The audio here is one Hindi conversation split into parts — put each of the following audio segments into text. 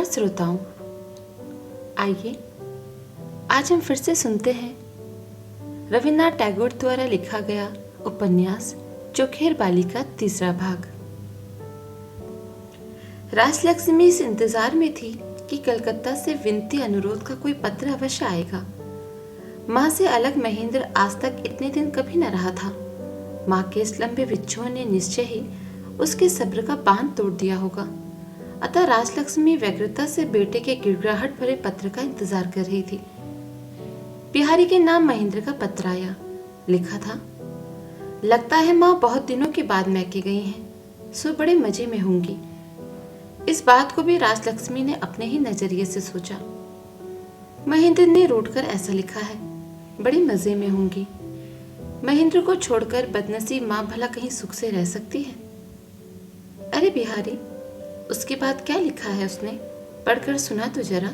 नमस्कार श्रोताओं, आइए आज हम फिर से सुनते हैं रविन्द्रनाथ टैगोर द्वारा लिखा गया उपन्यास चोखेर बाली का तीसरा भाग। राजलक्ष्मी इस इंतजार में थी कि कलकत्ता से विनती अनुरोध का कोई पत्र अवश्य आएगा। माँ से अलग महेंद्र आज तक इतने दिन कभी न रहा था। माँ के इस लंबे विच्छोह ने निश्चय ही उसके सब्र का बांध तोड़ दिया होगा। अतः राजलक्ष्मी व्यग्रता से बेटे के गिड़गिड़ाहट भरे पत्र का इंतजार कर रही थी। बिहारी के नाम महेंद्र का पत्र आया। लिखा था, लगता है माँ बहुत दिनों के बाद मैके गई हैं, सो बड़े मजे में होंगी। इस बात को भी राजलक्ष्मी ने अपने ही नजरिए से सोचा। महेंद्र ने रूठकर ऐसा लिखा है, बड़ी मजे में होंगी। महेंद्र को छोड़कर बदनसीब माँ भला कहीं सुख से रह सकती है? अरे बिहारी, उसके बाद क्या लिखा है उसने? पढ़कर सुना तो जरा।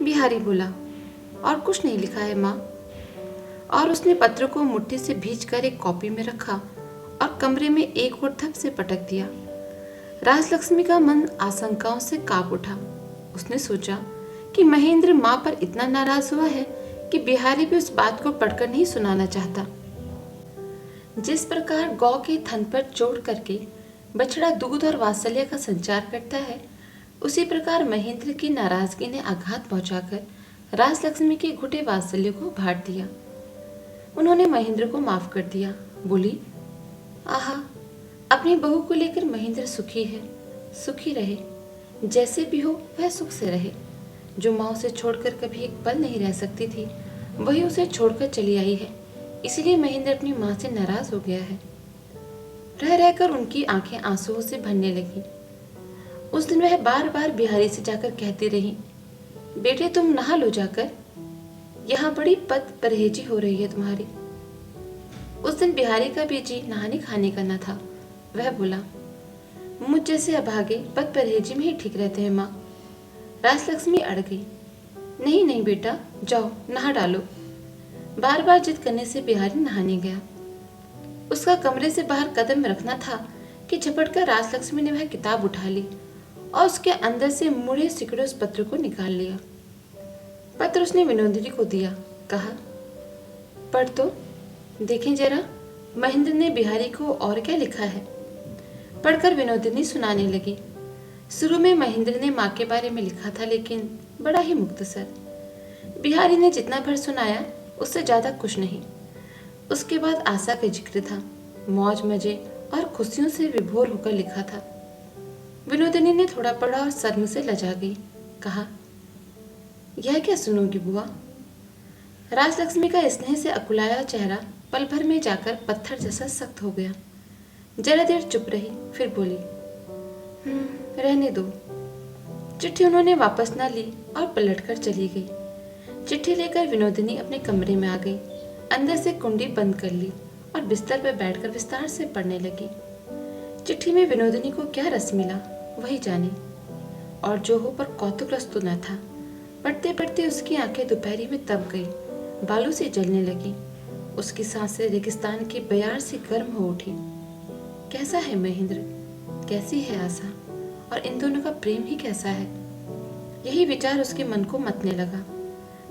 बिहारी बोला, और कुछ नहीं लिखा है माँ। और उसने पत्र को मुट्ठी से भींचकर एक कॉपी में रखा और कमरे में एक और थप से पटक दिया। राजलक्ष्मी का मन आशंकाओं से कांप उठा। उसने सोचा कि महेंद्र माँ पर इतना नाराज हुआ है कि बिहारी भी उस बात को पढ़कर नहीं सुनाना चाहता। जिस प्रकार गौ के थन पर चोट करके बछड़ा दूध और वात्सल्य का संचार करता है, उसी प्रकार महेंद्र की नाराजगी ने आघात पहुंचाकर राजलक्ष्मी के घुटे वात्सल्य को भाट दिया। उन्होंने महेंद्र को माफ कर दिया। बोली, आहा, अपनी बहू को लेकर महेंद्र सुखी है, सुखी रहे। जैसे भी हो वह सुख से रहे। जो माँ उसे छोड़कर कभी एक पल नहीं रह सकती थी, वही उसे छोड़कर चली आई है। इसीलिए महेंद्र अपनी माँ से नाराज हो गया है। रह रहकर उनकी आंखें आंसुओं से भरने लगी। उस दिन वह बार बार बिहारी से जाकर कहती रही, बेटे तुम नहा लो जाकर, यहाँ बड़ी पद परहेजी हो रही है तुम्हारी। उस दिन बिहारी का भी जी नहाने खाने का न था। वह बोला, मुझ जैसे अभागे पद परहेजी में ही ठीक रहते हैं माँ। राजलक्ष्मी अड़ गई। नहीं नहीं बेटा, जाओ नहा डालो। बार बार जिद करने से बिहारी नहाने गया। उसका कमरे से बाहर कदम रखना था कि झपटकर राजलक्ष्मी ने वह किताब उठा ली और उसके अंदर से मुड़े सिकड़े उस पत्र को निकाल लिया। पत्र उसने विनोदिनी को दिया। कहा, पढ़ तो देखें जरा, महेंद्र ने बिहारी को और क्या लिखा है। पढ़कर विनोदिनी सुनाने लगी। शुरू में महेंद्र ने माँ के बारे में लिखा था, लेकिन बड़ा ही मुख्तसर। बिहारी ने जितना भर सुनाया उससे ज्यादा कुछ नहीं। उसके बाद आशा का जिक्र था। मौज मजे और खुशियों से विभोर होकर लिखा था। विनोदिनी ने थोड़ा पढ़ा और शर्म से लजा गई। कहा, यह क्या सुनोगी बुआ? राजलक्ष्मी का स्नेह से अकुलाया चेहरा पल भर में जाकर पत्थर जैसा सख्त हो गया। जरा देर चुप रही, फिर बोली, रहने दो। चिट्ठी उन्होंने वापस ना ली और पलटकर चली गई। चिट्ठी लेकर विनोदिनी अपने कमरे में आ गई। अंदर से कुंडी बंद कर ली और बिस्तर पर बैठकर विस्तार से पढ़ने लगी। चिट्ठी में विनोदिनी को क्या रस मिला वही जाने, और जो हो पर कौतुकरस तो न था। पढ़ते पढ़ते उसकी आंखें दोपहरी में तप गई, बालू से जलने लगी। उसकी सांसें रेगिस्तान की बयार से गर्म हो उठी। कैसा है महेंद्र, कैसी है आशा, और इन दोनों का प्रेम ही कैसा है? यही विचार उसके मन को मतने लगा।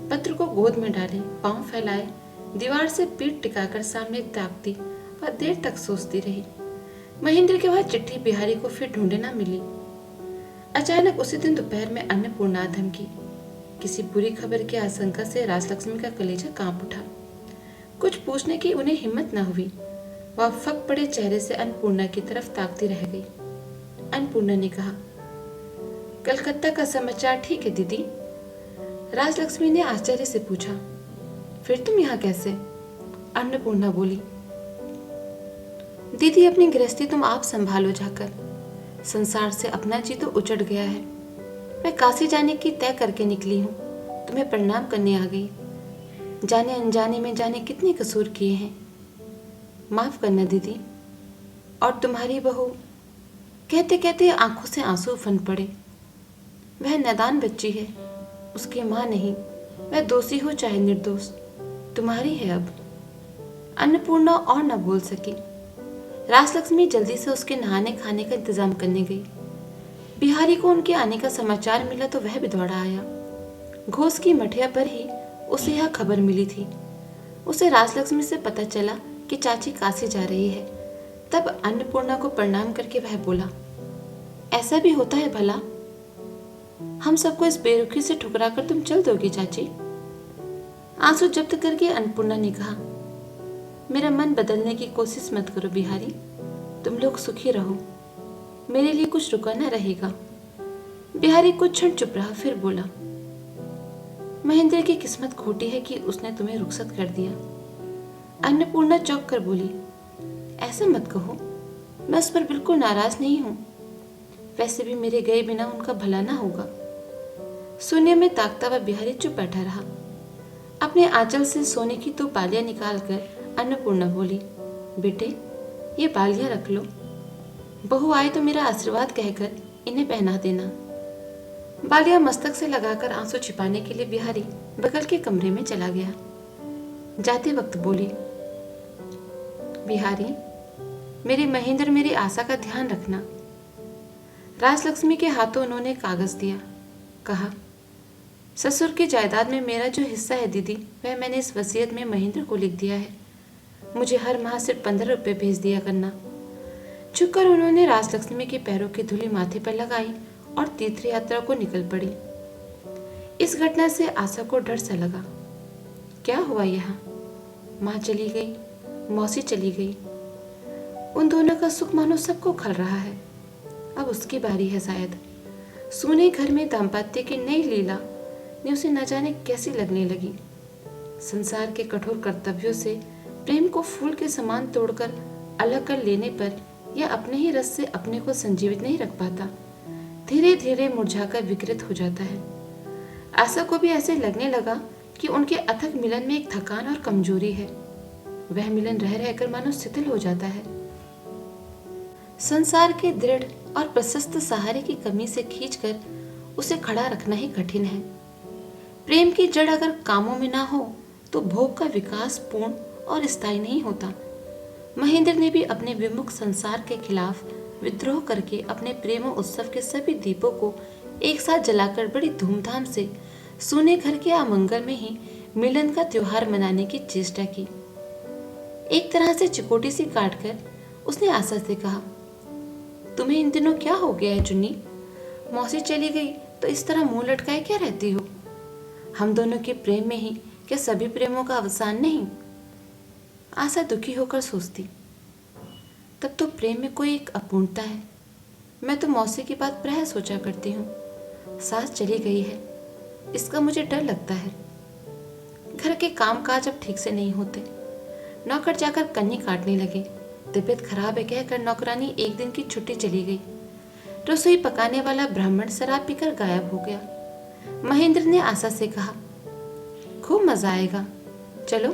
पत्र को गोद में डाले, पांव फैलाए, दीवार से पीठ टिकाकर सामने ताकती और देर तक सोचती रही। महेंद्र के बाद चिट्ठी बिहारी को फिर ढूंढे ना मिली। अचानक उसी दिन दोपहर में अन्नपूर्णा धमकी। किसी बुरी खबर की आशंका से राजलक्ष्मी का कलेजा कांप उठा। कुछ पूछने की उन्हें हिम्मत न हुई। वह फक पड़े चेहरे से अन्नपूर्णा की तरफ ताकती रह गई। अन्नपूर्णा ने कहा, कलकत्ता का समाचार ठीक है दीदी? राजलक्ष्मी ने आश्चर्य से पूछा। फिर तुम यहाँ कैसे? अन्नपूर्णा बोली, दीदी अपनी गृहस्थी तुम आप संभालो जाकर। संसार से अपना जी तो उचट गया है। मैं काशी जाने की तय करके निकली हूँ, तुम्हें प्रणाम करने आ गई। जाने अनजाने में जाने कितने कसूर किए हैं, माफ करना दीदी। और तुम्हारी बहू? कहते कहते आंखों से आंसू उफन पड़े। वह नादान बच्ची है, उसकी माँ नहीं। वह दोषी हो चाहे निर्दोष, तुम्हारी है अब। अन्नपूर्णा और न बोल सकी। राजलक्ष्मी जल्दी से उसके नहाने खाने का इंतजाम करने गई। बिहारी को उनके आने का समाचार मिला तो वह भी दौड़ा आया। घोष की मठिया पर ही उसे यह खबर मिली थी। उसे राजलक्ष्मी से पता चला कि चाची काशी जा रही है। तब अन्नपूर्णा को प्रणाम करके वह बोला, ऐसा भी होता है भला? हम सबको इस बेरुखी से ठुकरा कर तुम चल दोगी चाची? आंसू जब्त करके अन्नपूर्णा ने कहा, मेरा मन बदलने की कोशिश मत करो बिहारी, तुम लोग सुखी रहो, मेरे लिए कुछ रुका न रहेगा। बिहारी कुछ क्षण चुप रहा, फिर बोला, महेंद्र की किस्मत खोटी है कि उसने तुम्हें रुखसत कर दिया। अन्नपूर्णा चौंक कर बोली, ऐसा मत कहो, मैं उस पर बिल्कुल नाराज नहीं हूं। वैसे भी मेरे गए बिना उनका भला ना होगा। शून्य में ताकता हुआ बिहारी चुप बैठा रहा। अपने आंचल से सोने की 2 बालियां निकालकर अन्नपूर्णा बोली, बेटे ये बालियां रख लो, बहू आए तो मेरा आशीर्वाद कहकर इन्हें पहना देना। बालियां मस्तक से लगाकर आंसू छिपाने के लिए बिहारी बगल के कमरे में चला गया। जाते वक्त बोली, बिहारी मेरे महेंद्र मेरी आशा का ध्यान रखना। राजलक्ष्मी के हाथों उन्होंने कागज दिया। कहा, ससुर की जायदाद में मेरा जो हिस्सा है दीदी, वह मैंने इस वसीयत में महेंद्र को लिख दिया है। मुझे हर माह सिर्फ 15 रुपये भेज दिया करना। झुककर उन्होंने राजलक्ष्मी के पैरों की धूली माथे पर लगाई और तीर्थ यात्रा को निकल पड़ी। इस घटना से आशा को डर सा लगा। क्या हुआ यहाँ? माँ चली गई, मौसी चली गई, उन दोनों का सुख मानो सबको खल रहा है। अब उसकी बारी है शायद। सूने घर में दाम्पत्य की नई लीला ने उसे न जाने कैसी लगने लगी। संसार के कठोर कर्तव्यों से प्रेम को फूल के समान तोड़कर अलग कर लेने पर यह अपने ही रस से अपने को संजीवित नहीं रख पाता, धीरे धीरे मुरझाकर विकृत हो जाता है। आशा को भी ऐसे लगने लगा कि उनके अथक मिलन में एक थकान और कमजोरी है। वह मिलन रह रहकर मानो शिथिल हो जाता है। संसार के दृढ़ और प्रशस्त सहारे की कमी से खींचकर उसे खड़ा रखना ही कठिन है। प्रेम की जड़ अगर कामों में ना हो तो भोग का विकास पूर्ण और स्थायी नहीं होता। महेंद्र ने भी अपने विमुख संसार के खिलाफ विद्रोह करके अपने प्रेम उत्सव के सभी दीपों को एक साथ जलाकर बड़ी धूमधाम से सूने घर के आमंगल में ही मिलन का त्योहार मनाने की चेष्टा की। एक तरह से चिकोटी सी काटकर उसने आशा से कहा, तुम्हें इन दिनों क्या हो गया है चुन्नी? मौसी चली गई तो इस तरह मुंह लटकाए क्या रहती हो? हम दोनों के प्रेम में ही क्या सभी प्रेमों का अवसान नहीं? आशा दुखी होकर सोचती, तब तो प्रेम में कोई एक अपूर्णता है। मैं तो मौसी की बात प्रायः सोचा करती हूँ। सास चली गई है, इसका मुझे डर लगता है। घर के काम काज अब ठीक से नहीं होते। नौकर जाकर कन्नी काटने लगे। तबीयत खराब है कहकर नौकरानी एक दिन की छुट्टी चली गई। रसोई पकाने वाला ब्राह्मण शराब पीकर गायब हो गया। महेंद्र ने आशा से कहा, खूब मजा आएगा, चलो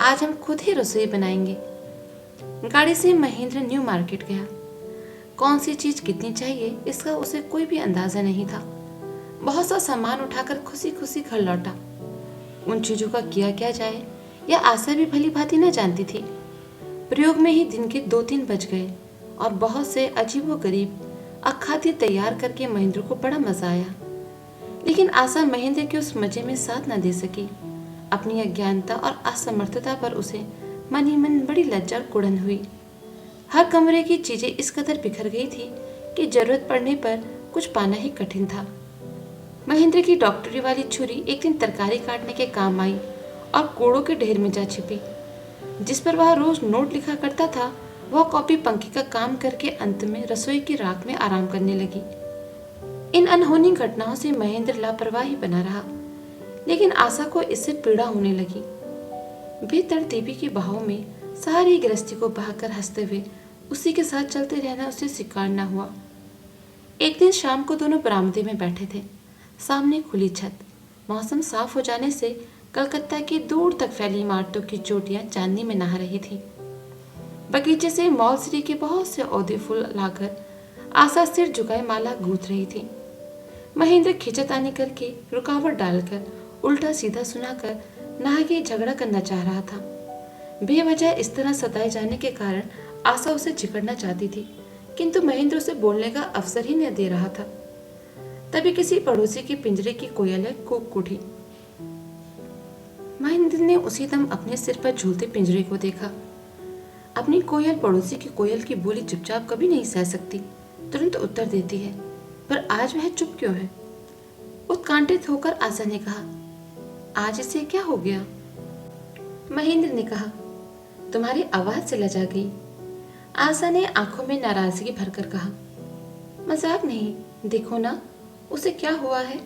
आज हम खुद ही रसोई बनाएंगे। गाड़ी से महेंद्र न्यू मार्केट गया। कौन सी चीज कितनी चाहिए इसका उसे कोई भी अंदाजा नहीं था। बहुत सा सामान उठाकर खुशी खुशी घर लौटा। उन चीजों का किया क्या जाए यह आशा भी भली भांति न जानती थी। प्रयोग में ही दिन के 2-3 बज गए और बहुत से अजीबोगरीब अखाद्य तैयार करके महेंद्र को बड़ा मजा आया। लेकिन आशा महेंद्र के उस मजे में साथ न दे सकी। अपनी अज्ञानता और असमर्थता पर उसे मन ही मन बड़ी लज्जा और कुड़न हुई। हर कमरे की चीजें इस कदर बिखर गई थी कि जरूरत पड़ने पर कुछ पाना ही कठिन था। महेंद्र की डॉक्टरी वाली छुरी एक दिन तरकारी काटने के काम आई और कूड़ों के ढेर में जा छिपी। जिस पर वह रोज नोट लिखा करता था वह कॉपी पंखे का काम करके अंत में रसोई की राख में आराम करने लगी। इन अनहोनी घटनाओं से महेंद्र लापरवाही बना रहा, लेकिन आशा को इससे पीड़ा होने लगी। बेतरतीबी के बहाव में सारी गृहस्थी को बहाकर हंसते हुए उसी के साथ चलते रहना उसे स्वीकार न हुआ। एक दिन शाम को दोनों बरामदे में बैठे थे। सामने खुली छत, मौसम साफ हो जाने से कलकत्ता की दूर तक फैली इमारतों की चोटियां चांदनी में नहा रही थी। बगीचे से मौलसरी के बहुत से औदे फूल लाकर आशा सिर झुकाए माला गूंथ रही थी। महेंद्र खिंचातानी करके रुकावट डालकर उल्टा सीधा सुनाकर नाहक झगड़ा करना चाह रहा था। बेवजह इस तरह सताए जाने के कारण आशा उसे झिकड़ना चाहती थी, किंतु महेंद्र उसे बोलने का अवसर ही न दे रहा था। तभी किसी पड़ोसी के पिंजरे की कोयल कूक उठी। महेंद्र ने उसी दम अपने सिर पर झूलते पिंजरे को देखा। अपनी कोयल पड़ोसी की कोयल की बोली चुपचाप कभी नहीं सह सकती, तुरंत उत्तर देती है, पर आज वह चुप क्यों है? उत्कंठित होकर आशा ने कहा, आज इसे क्या हो गया? महेंद्र ने कहा, तुम्हारी आवाज से लजा गई। आशा ने आंखों में नाराजगी भरकर कहा, मजाक नहीं, देखो ना उसे क्या हुआ है।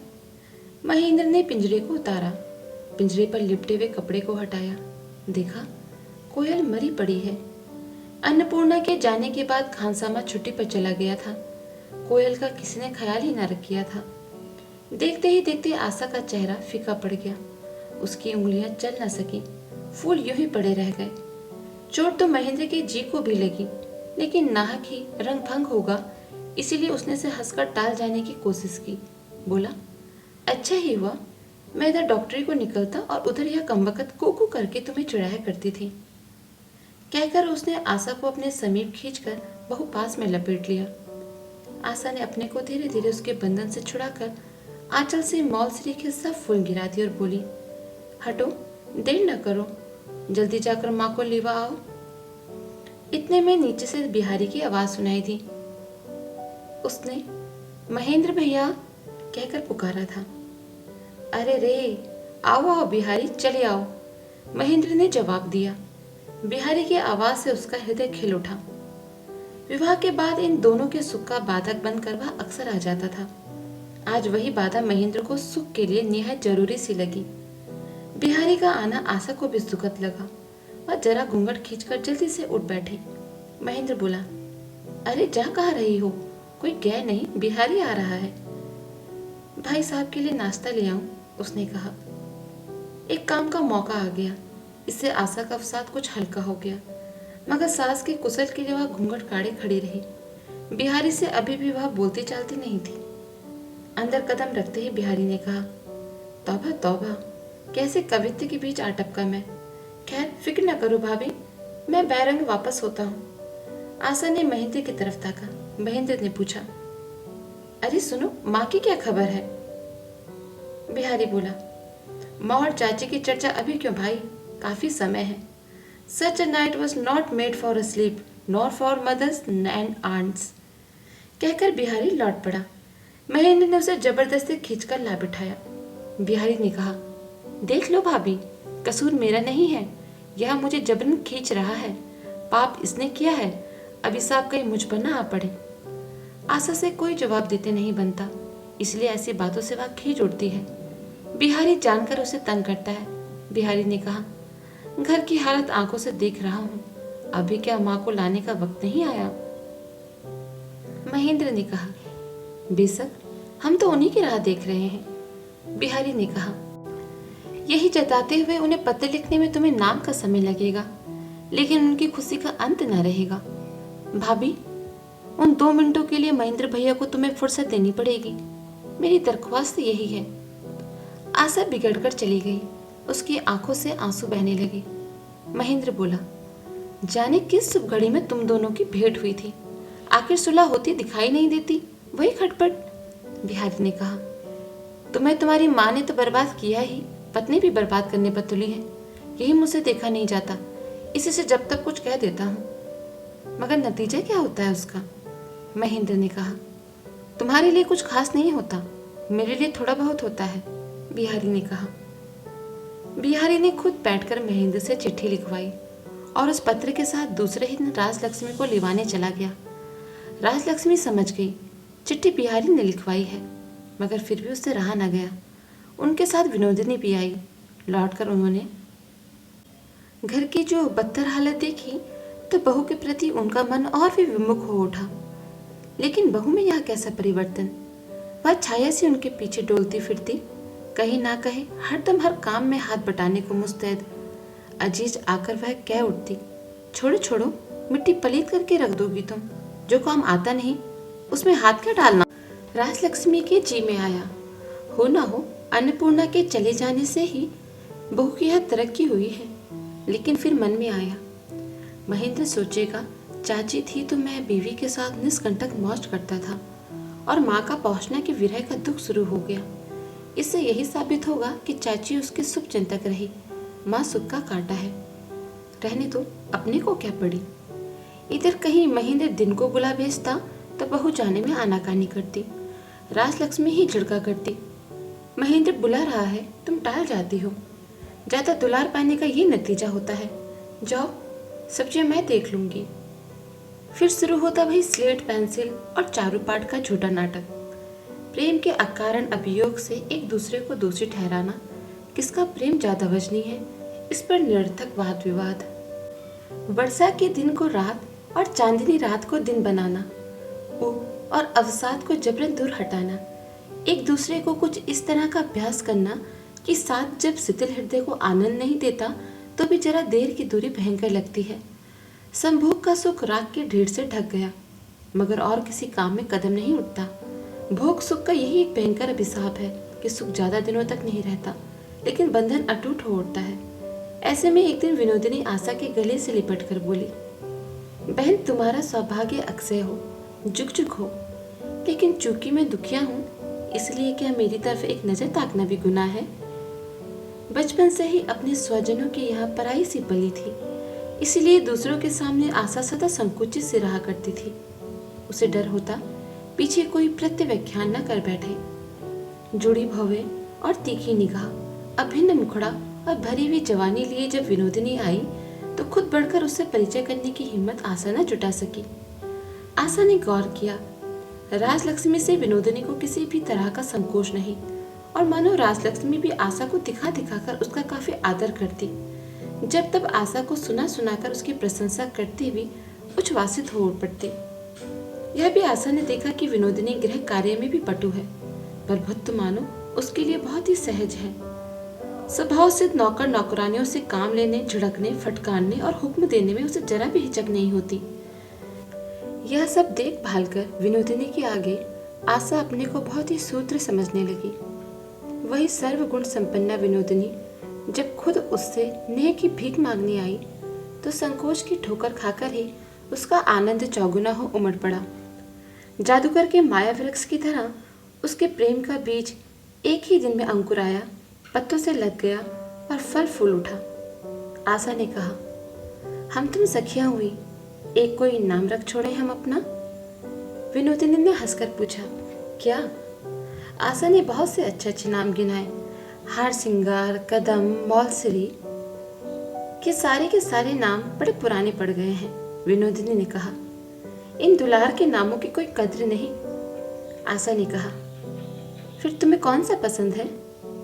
महेंद्र ने पिंजरे को उतारा, पिंजरे पर लिपटे हुए कपड़े को हटाया, देखा कोयल मरी पड़ी है। अन्नपूर्णा के जाने के बाद खानसामा छुट्टी पर चला गया था। कोयल का किसी ने ख्याल ही न रखा था। देखते ही देखते आशा का चेहरा फीका पड़ गया। उसकी उंगलियां चल न सकी, फूल यूं ही पड़े रह गए। चोट तो महेंद्र के जी को भी लगी, लेकिन नाहक ही रंग भंग होगा, इसीलिए उसने से हंसकर टाल जाने की कोशिश की। बोला, अच्छा ही हुआ, मैं इधर डॉक्टरी को निकलता और उधर यह कमबख्त कूकू करके तुम्हें चिढ़ाया करती थी। कहकर उसने आशा को अपने समीप खींचकर बहु पास में लपेट लिया। आशा ने अपने को धीरे धीरे उसके बंधन से छुड़ाकर आंचल से मौलसरी के सब फूल गिरा दिए और बोली, हटो, देर न करो, जल्दी जाकर माँ को लेवा आओ। इतने में नीचे से बिहारी की आवाज सुनाई दी। उसने महेंद्र भैया कहकर पुकारा था। अरे रे, आओ आओ बिहारी, चले आओ, महेंद्र ने जवाब दिया। बिहारी की आवाज से उसका हृदय खिल उठा। विवाह के बाद इन दोनों के सुख का बाधक बनकर वह अक्सर आ जाता था। आज वही बाधा महेंद्र को सुख के लिए निहायत जरूरी सी लगी। बिहारी का आना आशा को भी सुखद लगा। वह जरा घूंघट खींचकर जल्दी से उठ बैठी। महेंद्र बोला, अरे जा कहाँ रही हो? कोई गया नहीं, बिहारी आ रहा है। भाई साहब के लिए नाश्ता ले आऊं, उसने कहा। एक काम का मौका आ गया, इससे आशा का अवसाद कुछ हल्का हो गया, मगर सास के कुशल के लिए वह घूंघट काढ़े खड़ी रही। बिहारी से अभी भी वह बोलती चालती नहीं थी। अंदर कदम रखते ही बिहारी ने कहा, तौबा तौबा, कैसे कवित्व के बीच आ टपका मैं। खैर फिक्र न करो भाभी, मैं बैरंग वापस होता हूँ। आशा ने महेंद्र की तरफ ताका। महेंद्र ने पूछा, अरे सुनो, माँ की क्या खबर है? बिहारी बोला, माँ और चाची की चर्चा अभी क्यों भाई, काफी समय है। Such a night was not made for a sleep, nor for mothers and aunts. कहकर बिहारी लौट पड़ा। महेंद्र ने उसे जबरदस्ती खींचकर ला बिठाया। बिहारी ने कहा, देख लो भाभी, कसूर मेरा नहीं है, यह मुझे जबरन खींच रहा है। पाप इसने किया है, अभिशाप कहीं मुझ पर ना आ पड़े। आशा से कोई जवाब देते नहीं बनता, इसलिए ऐसी बातों से वह खींच उठती है। बिहारी जानकर उसे तंग करता है। बिहारी ने कहा, घर की हालत आंखों से देख रहा हूँ, अभी क्या माँ को लाने का वक्त नहीं आया? महेंद्र ने कहा, बेशक, हम तो उन्हीं की राह देख रहे हैं। बिहारी ने कहा, यही जताते हुए उन्हें पत्र लिखने में तुम्हें नाम का समय लगेगा, लेकिन उनकी खुशी का अंत न रहेगा। भाभी, उन 2 मिनटों के लिए महेंद्र भैया को तुम्हें फुर्सत देनी पड़ेगी, मेरी दरख्वास्त यही है। आशा बिगड़कर चली गई। उसकी आंखों से आंसू बहने लगे। महेंद्र बोला, जाने किस शुभ घड़ी में तुम दोनों की भेंट हुई थी, आखिर सुलह होती दिखाई नहीं देती, वही खटपट। बिहारी ने कहा, तुम्हें तुम्हारी माँ ने तो बर्बाद किया ही, पत्नी भी बर्बाद करने पर तुली है। यही मुझसे देखा नहीं जाता, इसी से जब तक कुछ कह देता हूँ, मगर नतीजा क्या होता है उसका? महेंद्र ने कहा, तुम्हारे लिए कुछ खास नहीं होता, मेरे लिए थोड़ा बहुत होता है। बिहारी ने कहा। बिहारी ने खुद बैठकर महेंद्र से चिट्ठी लिखवाई और उस पत्र के साथ दूसरे ही दिन राजलक्ष्मी को लिवाने चला गया। राजलक्ष्मी समझ गई चिट्ठी बिहारी ने लिखवाई है, मगर फिर भी उससे रहा न गया। उनके साथ विनोदिनी भी आई। लौटकर उन्होंने घर की जो बदतर हालत देखी तो बहू के प्रति उनका मन और भी विमुख हो उठा। लेकिन बहू में यह कैसा परिवर्तन? वह छाया से उनके पीछे डोलती फिरती, कहीं ना कहीं हरदम हर काम में हाथ बटाने को मुस्तैद। अजीज आकर वह कह उठती, छोड़ो छोड़ो, मिट्टी पलीत करके रख दोगी तुम, जो काम आता नहीं उसमें हाथ क्या डालना। राजलक्ष्मी के जी में आया, हो ना हो अन्नपूर्णा के चले जाने से ही बहू की यह तरक्की हुई है। लेकिन फिर मन में आया, महेंद्र सोचेगा चाची थी तो मैं बीवी के साथ निष्कंटक मौज करता था और माँ का पहुंचना कि विरह का दुख शुरू हो गया। इससे यही साबित होगा कि चाची उसकी शुभ चिंतक रही। माँ सुख का कांटा है, रहने दो, अपने को क्या पड़ी। इधर कहीं महेंद्र दिन को बुला भेजता तो बहू जाने में आनाकानी करती। राजलक्ष्मी ही झिड़का करती, महेंद्र बुला रहा है, तुम टाल जाती हो। ज्यादा दुलार पाने का ये नतीजा होता है। जाओ, सब्जियां मैं देख लूंगी। फिर शुरू होता वही स्लेट पेंसिल और चारूपाठ का झूठा नाटक। प्रेम के अकारण अभियोग से एक दूसरे को दोषी ठहराना, किसका प्रेम ज्यादा वजनी है, इस पर निरर्थक वाद विवाद। वर्षा के दिन को रात और चांदनी रात को दिन बनाना, ऊ और अवसाद को जबरन दूर हटाना, एक दूसरे को कुछ इस तरह का अभ्यास करना कि साथ जब शिथिल हृदय को आनंद नहीं देता तो भी जरा देर की दूरी भयंकर लगती है। संभोग का सुख राख के ढेर से ढक गया, मगर और किसी काम में कदम नहीं उठता। भोग सुख का यही एक भयंकर अभिशाप है कि सुख ज्यादा दिनों तक नहीं रहता, लेकिन बंधन अटूट हो उठता है। ऐसे में एक दिन विनोदिनी आशा के गले से लिपट कर बोली, बहन तुम्हारा सौभाग्य अक्षय हो, जुग जुग हो, लेकिन चूंकि मैं दुखिया हूँ इसलिए क्या मेरी तरफ एक नजर ताकना भी गुनाह है। बचपन से ही अपने स्वजनों की यहाँ पराई सी पली थी, इसलिए दूसरों के सामने आशा सदा संकुचित से रहा करती थी। उसे डर होता पीछे कोई प्रत्याख्यान न कर बैठे। जुड़ी भवें और तीखी निगाह, अभिन्न मुखड़ा और भरी हुई जवानी लिए जब विनोदिनी आई तो खुद बढ़कर उससे परिचय करने की हिम्मत आशा न जुटा सकी। आशा ने गौर किया, राजलक्ष्मी से विनोदिनी को किसी भी तरह का संकोच नहीं, और मानो राजलक्ष्मी भी आशा को दिखा दिखाकर उसका काफी आदर करती। जब तब आशा को सुना सुनाकर उसकी प्रशंसा करती हुई उच्छ्वासित हो पड़ती। यह भी आशा ने देखा कि विनोदिनी गृह कार्य में भी पटु है, पर भत्तु मानो उसके लिए बहुत ही सहज है। स्वभाव सिद्ध नौकर नौकरानियों से काम लेने, झिड़कने, फटकारने और हुक्म देने में उसे जरा भी हिचक नहीं होती। यह सब देख भाल कर विनोदिनी के आगे आशा अपने को बहुत ही शूद्र समझने लगी। वही सर्वगुण संपन्ना विनोदिनी जब खुद उससे नेह की भीख मांगने आई तो संकोच की ठोकर खाकर ही उसका आनंद चौगुना हो उमड़ पड़ा। जादूगर के माया वृक्ष की तरह उसके प्रेम का बीज एक ही दिन में अंकुराया, पत्तों से लग गया और फल फूल उठा। आशा ने कहा, हम तुम सखियां हुई, एक कोई नाम रख छोड़े हम अपना। विनोदिनी ने हंसकर पूछा, क्या? आशा ने बहुत से अच्छे अच्छे नाम गिनाए, हार सिंगार, कदम, मौलसिरी के सारे नाम बड़े पुराने पड़ गए हैं। विनोदिनी ने कहा, इन दुलार के नामों की कोई कद्र नहीं। आशा ने कहा, फिर तुम्हें कौन सा पसंद है?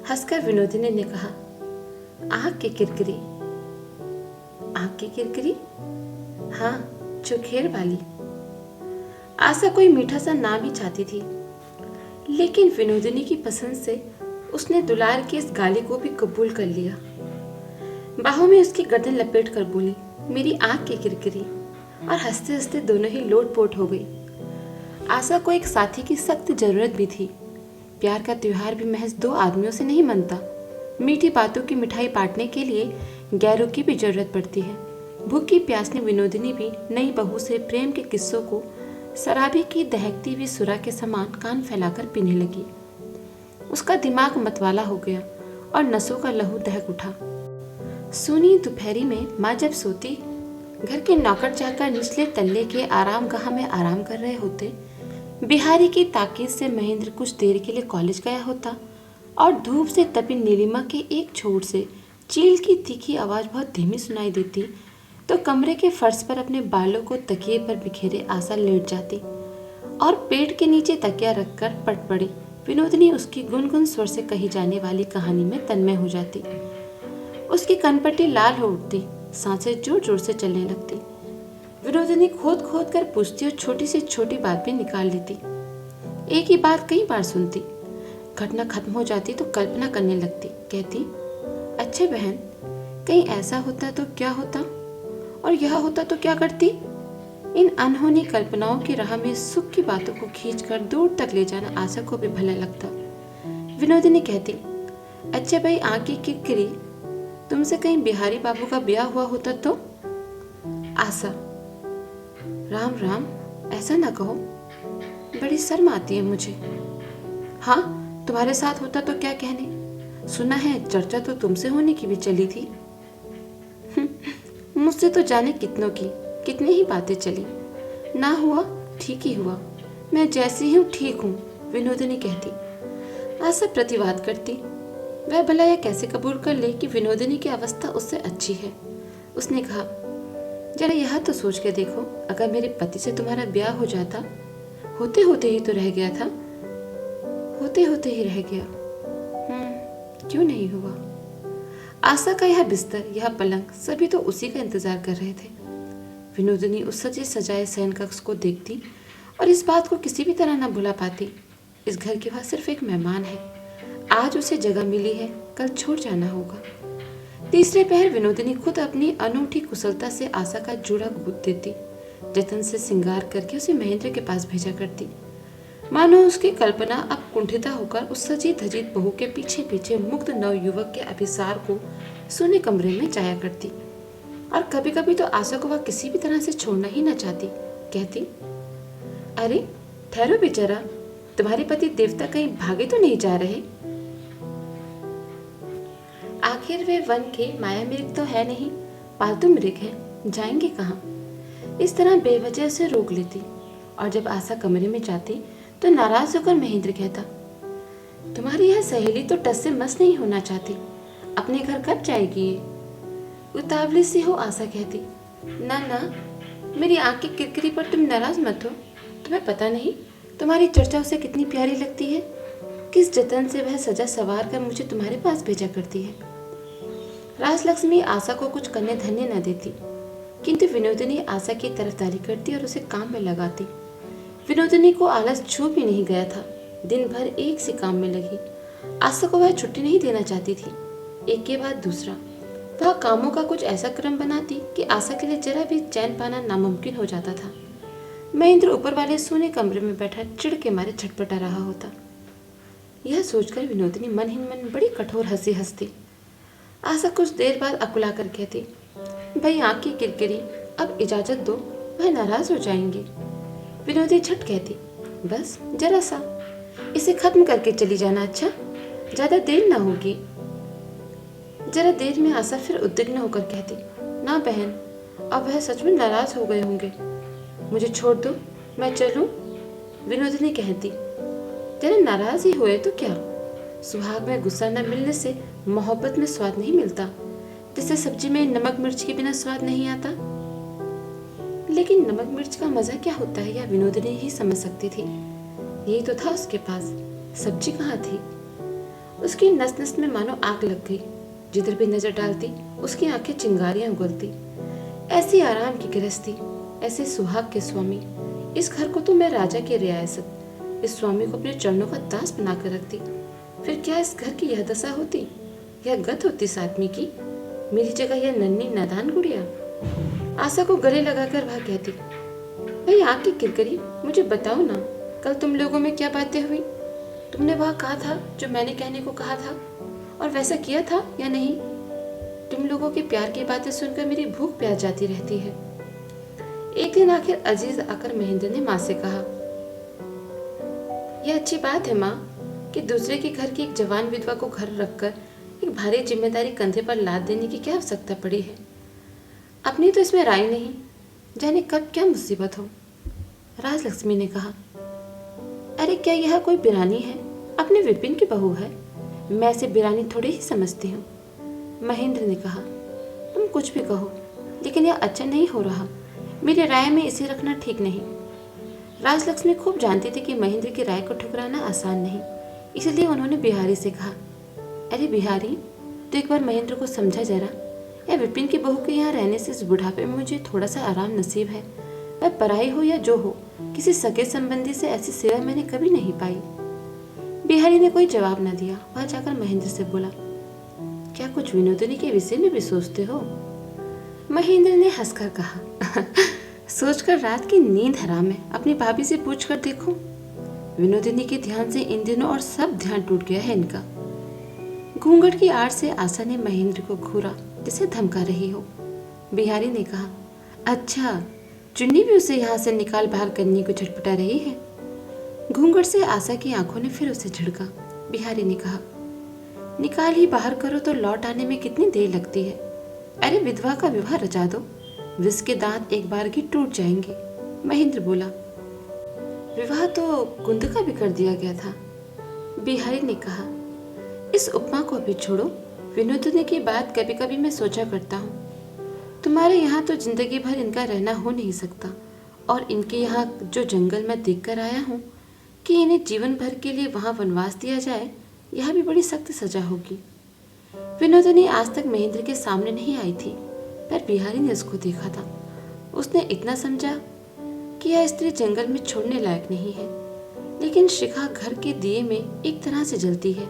हंसकर विनोदिनी ने कहा, आँख की किरकिरी। आँख की किरकिरी? हाँ, चुखेर वाली। आशा कोई मीठा सा नाम ही चाहती थी, लेकिन विनोदिनी की पसंद से उसने दुलार की इस गाली को भी कबूल कर लिया। बाहों में उसकी गर्दन लपेट कर बोली, मेरी आँख की किरकिरी, और हंसते हंसते दोनों ही लोटपोट हो गई। आशा को एक साथी की सख्त जरूरत भी थी। प्यार का त्योहार भी महज दो आदमियों से नहीं मनता। मीठी बातों की मिठाई बांटने के लिए गैरों की भी जरूरत पड़ती है। भूखी प्यासनी विनोदिनी भी नई बहू से प्रेम के किस्सों को शराबी की दहकती हुई सुरा के समान कान फैलाकर पीने लगी। उसका दिमाग मतवाला हो गया और नसों का लहू दहक उठा। सूनी दोपहरी में माँ जब सोती, घर के नौकर चाकर निचले तल्ले के आरामगाह में आराम कर रहे होते, बिहारी की ताकीद से महेंद्र कुछ देर के लिए कॉलेज गया होता और धूप से तपी नीलिमा के एक छोर से चील की तीखी आवाज़ बहुत धीमी सुनाई देती, तो कमरे के फर्श पर अपने बालों को तकिए पर बिखेरे आशा लेट जाती और पेट के नीचे तकिया रखकर पट पड़ी विनोदिनी उसकी गुनगुन स्वर से कही जाने वाली कहानी में तन्मय हो जाती। उसकी कनपट्टी लाल हो उठती, सांसें जोर जोर से चलने लगती। विनोदिनी खोद खोद कर पूछती और छोटी से छोटी बात भी निकाल लेती। एक ही बात कई बार सुनती। घटना खत्म हो जाती तो कल्पना करने लगती। कहती, अच्छे बहन, कहीं ऐसा होता तो क्या होता, और यह होता तो क्या करती। इन अनहोनी कल्पनाओं की राह में सुख की बातों को खींचकर दूर तक ले जाना आशा को भी भला लगता। विनोदिनी कहती, अच्छा भाई, आँख की किरकिरी, तुमसे कहीं बिहारी बाबू का ब्याह हुआ होता तो। आशा, राम राम, ऐसा ना कहो। बड़ी शर्म आती है मुझे। हाँ, तुम्हारे साथ होता तो क्या कहने, सुना है चर्चा तो तुमसे होने की भी चली थी। मुझसे तो जाने कितनों की कितनी ही बातें चली। ना हुआ ठीक ही हुआ, मैं जैसी हूँ ठीक हूँ, विनोदिनी कहती। आशा प्रतिवाद करती। वह भला यह कैसे कबूल कर ले कि विनोदिनी की अवस्था उससे अच्छी है। उसने कहा, जरा यह तो सोच के देखो, अगर मेरे पति से तुम्हारा ब्याह हो जाता, होते होते ही तो रह गया था, होते होते ही रह गया। क्यों नहीं हुआ? आशा का यह बिस्तर, यह पलंग, सभी तो उसी का इंतजार कर रहे थे। विनोदिनी उस सजे सजाए शयन कक्ष को देखती और इस बात को किसी भी तरह न भुला पाती। इस घर की वह सिर्फ एक मेहमान है। आज उसे जगह मिली है, कल छोड़ जाना होगा। तीसरे पहर विनोदिनी खुद अपनी अनूठी कुशलता से आशा का जूड़ा गूंथ देती, जतन से श्रृंगार करके उसे महेंद्र के पास भेजा करती, मानो उसकी कल्पना अब कुंठिता होकर उस सजी धजित बहू के पीछे पीछे मुग्ध नवयुवक के अभिसार को सोने कमरे में जाया करती। और कभी कभी तो आशा को वह किसी भी तरह से छोड़ना ही न चाहती। कहती, अरे ठहरो बेचारा, तुम्हारे पति देवता कहीं भागे तो नहीं जा रहे? आखिर वे वन के माया मृग तो है नहीं, पालतू मृग हैं, जाएंगे कहाँ? इस तरह बेवजह से रोक लेती। और जब आशा कमरे में जाती तो नाराज होकर महेंद्र कहता, तुम्हारी यह सहेली तो टस से मस नहीं होना चाहती, अपने घर कब जाएगी ये? उतावली सी हो आशा कहती, ना ना, मेरी आंख की किरकिरी पर तुम नाराज मत हो। तुम्हें पता नहीं तुम्हारी चर्चा उसे कितनी प्यारी लगती है, किस जतन से वह सजा सवार कर मुझे तुम्हारे पास भेजा करती है। राजलक्ष्मी आशा को कुछ करने धन्य न देती, किंतु विनोदिनी आशा की तरफदारी करती और उसे काम में लगाती। विनोदिनी को आलस छू भी नहीं गया था, दिन भर एक सी काम में लगी। आशा को वह छुट्टी नहीं देना चाहती थी। एक के बाद दूसरा वह कामों का कुछ ऐसा क्रम बनाती कि आशा के लिए जरा भी चैन पाना नामुमकिन हो जाता था। महेंद्र ऊपर वाले सोने कमरे में बैठा चिढ़ के मारे छटपटा रहा होता। यह सोचकर विनोदिनी मन ही मन बड़ी कठोर हंसी हंसती। आशा कुछ देर बाद अकुला कर कहती, भाई आँख की किरकिरी, अब इजाजत दो, वह नाराज हो जाएंगे। विनोदी झट कहती, बस जरा सा, इसे खत्म करके चली जाना, अच्छा ज्यादा देर ना होगी। जरा देर में आशा फिर उद्विग्न होकर कहती, ना बहन, अब वह सच में नाराज हो गए होंगे, मुझे छोड़ दो, मैं चलूं। विनोदिनी कहती, जरा नाराज ही हुए तो क्या, सुहाग में गुस्सा न मिलने से मोहब्बत में स्वाद नहीं मिलता, जैसे सब्जी में नमक मिर्च के बिना स्वाद नहीं आता। लेकिन नमक मिर्च का मजा क्या होता है यह विनोदिनी ही समझ सकती थी। यही तो था उसके पास, सब्जी कहाँ थी? उसकी नस नस में मानो आग लग गई। जिधर भी नजर डालती उसकी आंखें चिंगारियां उगलती। ऐसी आराम की गृहस्थी, ऐसे सुहाग के स्वामी, इस घर को तो मैं राजा की रियासत, इस स्वामी को अपने चरणों का दास बनाकर रखती। फिर क्या इस घर की यह दशा होती, यह गत होती इस आदमी की? मेरी जगह यह नन्ही नादान गुड़िया। आशा को गले लगाकर वह कहती, भाई आँख की किरकिरी, मुझे बताओ ना, कल तुम लोगों में क्या बातें हुई? तुमने वह कहा था जो मैंने कहने को कहा था, और वैसा किया था या नहीं? तुम लोगों के प्यार की बातें सुनकर मेरी भूख प्यास जाती रहती है। एक दिन आखिर अजीज आकर महेंद्र ने माँ से कहा, यह अच्छी बात है माँ कि दूसरे के घर की एक जवान विधवा को घर रखकर एक भारी जिम्मेदारी कंधे पर लाद देने की क्या आवश्यकता पड़ी है। अपनी तो इसमें राय नहीं, जाने कब क्या मुसीबत हो। राजलक्ष्मी ने कहा, अरे क्या यह कोई बिरानी है? अपने विपिन की बहू है, मैं इसे बिरानी थोड़ी ही समझती हूँ। महेंद्र ने कहा, तुम कुछ भी कहो, लेकिन यह अच्छा नहीं हो रहा, मेरी राय में इसे रखना ठीक नहीं। राजलक्ष्मी खूब जानती थी कि महेंद्र की राय को ठुकराना आसान नहीं, इसलिए उन्होंने बिहारी से कहा, अरे बिहारी, तो एक बार महेंद्र को समझा जरा, या विपिन की बहू के यहाँ रहने से इस बुढ़ापे में मुझे थोड़ा सा आराम नसीब है। वह पराई हो या जो हो, किसी सगे संबंधी से ऐसी सेवा मैंने कभी नहीं पाई। बिहारी ने कोई जवाब न दिया। वह जाकर महेंद्र से बोला, क्या कुछ विनोदिनी के विषय में भी सोचते हो? महेंद्र ने हंसकर कहा, सोचकर रात की नींद हराम है, अपनी भाभी से पूछ कर देखो। विनोदिनी के ध्यान से इन दिनों और सब ध्यान टूट गया है इनका। घूंघट की आड़ से आशा ने महेंद्र को घूरा जैसे धमका रही हो। बिहारी ने कहा, अच्छा, चुन्नी भी उसे यहाँ से निकाल बाहर करने को छटपटा रही है। घूंघट से आशा की आंखों ने फिर उसे झिड़का। बिहारी ने कहा, निकाल ही बाहर करो तो लौट आने में कितनी देर लगती है। अरे विधवा का विवाह रचा दो, विष के दांत एक बार की टूट जाएंगे। महेंद्र बोला, विवाह तो कुंद का भी कर दिया गया था। बिहारी ने कहा, इस उपमा को अभी छोड़ो। विनोदिनी की बात कभी कभी मैं सोचा करता हूँ। तुम्हारे यहाँ तो जिंदगी भर इनका रहना हो नहीं सकता, और इनके यहाँ जो जंगल मैं देख कर आया हूँ कि इन्हें जीवन भर के लिए वहाँ वनवास दिया जाए, यह भी बड़ी सख्त सजा होगी। विनोदिनी आज तक महेंद्र के सामने नहीं आई थी, पर बिहारी ने उसको देखा था। उसने इतना समझा कि यह स्त्री जंगल में छोड़ने लायक नहीं है, लेकिन शिखा घर के दिए में एक तरह से जलती है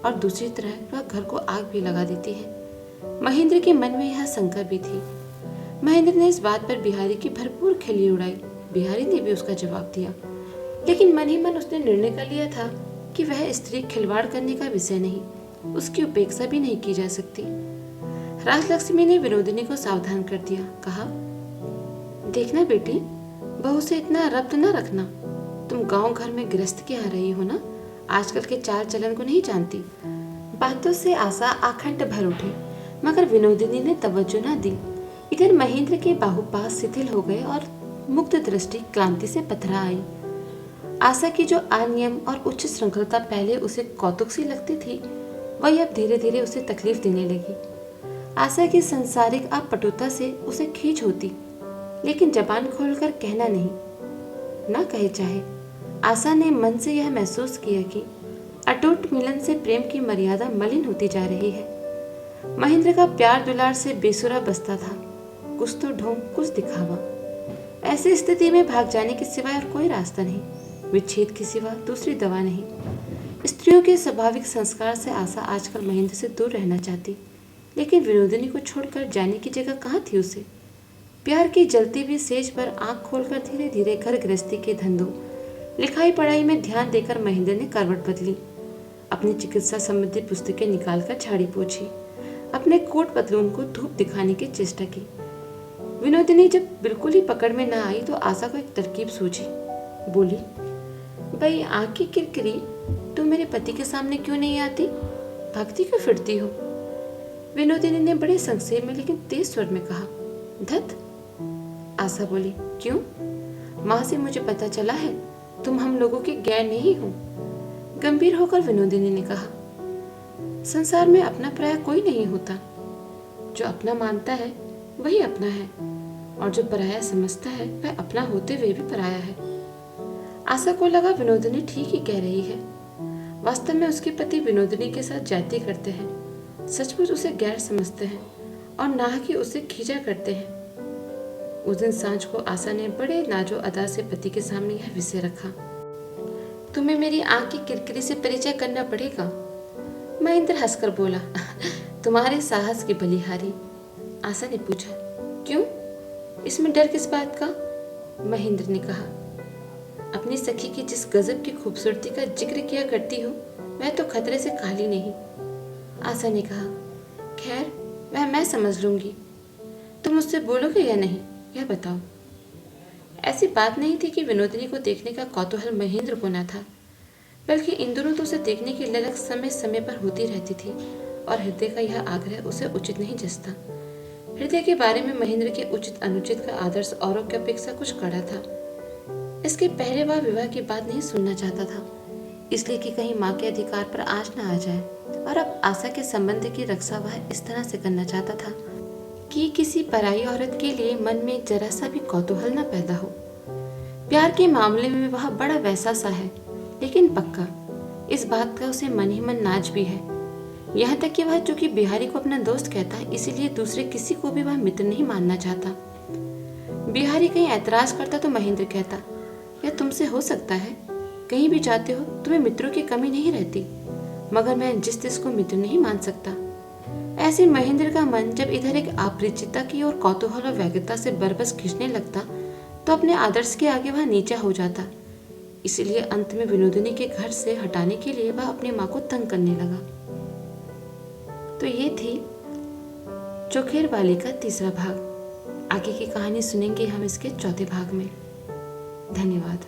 और दूसरी तरह वह घर को आग भी लगा देती है। महेंद्र के मन में यह शंका भी थी। महेंद्र ने इस बात पर बिहारी की भरपूर खिल्ली उड़ाई। बिहारी ने भी उसका जवाब दिया, लेकिन मन ही मन उसने निर्णय कर लिया था कि वह स्त्री खिलवाड़ करने का विषय नहीं, उसकी उपेक्षा भी नहीं की जा सकती। राजलक्ष्मी ने विनोदिनी को सावधान कर दिया। कहा, देखना बेटी, बहू से इतना रब्त न रखना। तुम गांव घर में गृहस्थ के यहाँ रही हो ना, आजकल के चाल चलन को नहीं जानती। बातों से आशा आखंड भर उठी, मगर विनोदिनी ने तवज्जो न दी। इधर महेंद्र के बाहुपास शिथिल हो गए और मुक्त दृष्टि क्लांति से पथरा आई। आशा की जो अनियम और उच्च श्रृंखलता पहले उसे कौतुक सी लगती थी, वही अब धीरे धीरे उसे तकलीफ देने लगी। आशा की संसारिक अपटुता से उसे खींच होती, लेकिन जबान खोलकर कहना नहीं। ना कहे चाहे, आशा ने मन से यह महसूस किया कि अटूट मिलन से प्रेम की मर्यादा मलिन होती जा रही है। महेंद्र का प्यार दुलार से बेसुरा बसता था, कुछ तो ढोंग कुछ दिखावा। ऐसी स्थिति में भाग जाने के सिवाय और कोई रास्ता नहीं, विच्छेद के सिवा दूसरी दवा नहीं। स्त्रियों के स्वाभाविक संस्कार से आशा आजकल महेंद्र से दूर रहना चाहती, लेकिन विनोदिनी को छोड़कर जाने की जगह कहाँ थी उसे। प्यार की जलती हुई सेज पर आंख खोलकर धीरे धीरे घर गृहस्थी के धंधों, लिखाई पढ़ाई में ध्यान देकर महेंद्र ने करवट बदली। अपनी चिकित्सा संबंधी पुस्तकें निकालकर झाड़ी पोंछी, अपने कोट पतलून को धूप दिखाने की चेष्टा की। विनोदिनी जब बिल्कुल ही पकड़ में न आई तो आशा को एक तरकीब सूझी। बोली, भाई आँख की किरकिरी, तुम मेरे पति के सामने क्यों नहीं आती? भक्ति क्यों फिरती हो? विनोदिनी ने बड़े संक्षेप में लेकिन तेज स्वर में कहा, धत। आशा बोली, क्यों? माँ से मुझे पता चला है तुम हम लोगों के गैर नहीं हो। गंभीर होकर विनोदिनी ने कहा, संसार में अपना पराया कोई नहीं होता। जो अपना मानता है वही अपना है, और जो पराया समझता है वह अपना होते हुए भी पराया है। आशा को लगा विनोदिनी ठीक ही कह रही है। वास्तव में उसके पति विनोदिनी के साथ जाति करते हैं, सचमुच उसे गैर समझते हैं और ना कि उसे खींचा करते हैं। उस दिन सांझ को आशा ने बड़े नाजो अदा से पति के सामने यह विषय रखा। तुम्हें मेरी आंख की किरकिरी से परिचय करना पड़ेगा। महेंद्र हंसकर बोला, तुम्हारे साहस की बलिहारी। आशा ने पूछा, क्यों? इसमें डर किस बात का? महेंद्र ने कहा, अपनी सखी की जिस गजब की खूबसूरती का जिक्र किया करती हो, वह तो खतरे से खाली नहीं। आशा ने कहा, खैर वह मैं समझ लूंगी। तुम मुझसे बोलोगे या नहीं, यह बताओ। ऐसी बात नहीं थी कि विनोदिनी को देखने का कौतूहल महेंद्र को न था, बल्कि इन दोनों तो उसे देखने की ललक समय समय पर होती रहती थी, और हृदय का यह आग्रह उसे उचित नहीं जचता। हृदय के बारे में महेंद्र के उचित अनुचित का आदर्श औरों की अपेक्षा कुछ कड़ा था। इसके पहले वह विवाह की बात नहीं सुनना चाहता था, इसलिए कि कहीं माँ के अधिकार पर आँच न आ जाए, और अब आशा के संबंध की रक्षा वह इस तरह से करना चाहता था कि किसी पराई औरत के लिए मन में जरा सा भी कौतूहल न पैदा हो। प्यार के मामले में वह बड़ा वैसा सा है, लेकिन पक्का। इस बात का उसे मन ही मन नाज भी है। यहाँ तक कि वह चूंकि बिहारी को अपना दोस्त कहता है, इसीलिए दूसरे किसी को भी वह मित्र नहीं मानना चाहता। बिहारी कहीं ऐतराज करता तो महेंद्र कहता, यह तुमसे हो सकता है, कहीं भी जाते हो तुम्हें मित्रों की कमी नहीं रहती, मगर मैं जिस तिस को मित्र नहीं मान सकता। ऐसे महेंद्र का मन जब इधर एक अपरिचिता की और कौतूहल और व्यग्रता से बरबस खींचने लगता, तो अपने आदर्श के आगे वह नीचा हो जाता। इसलिए अंत में विनोदिनी के घर से हटाने के लिए वह अपनी माँ को तंग करने लगा। तो ये थी चोखेर वाली का तीसरा भाग। आगे की कहानी सुनेंगे हम इसके चौथे भाग में। धन्यवाद।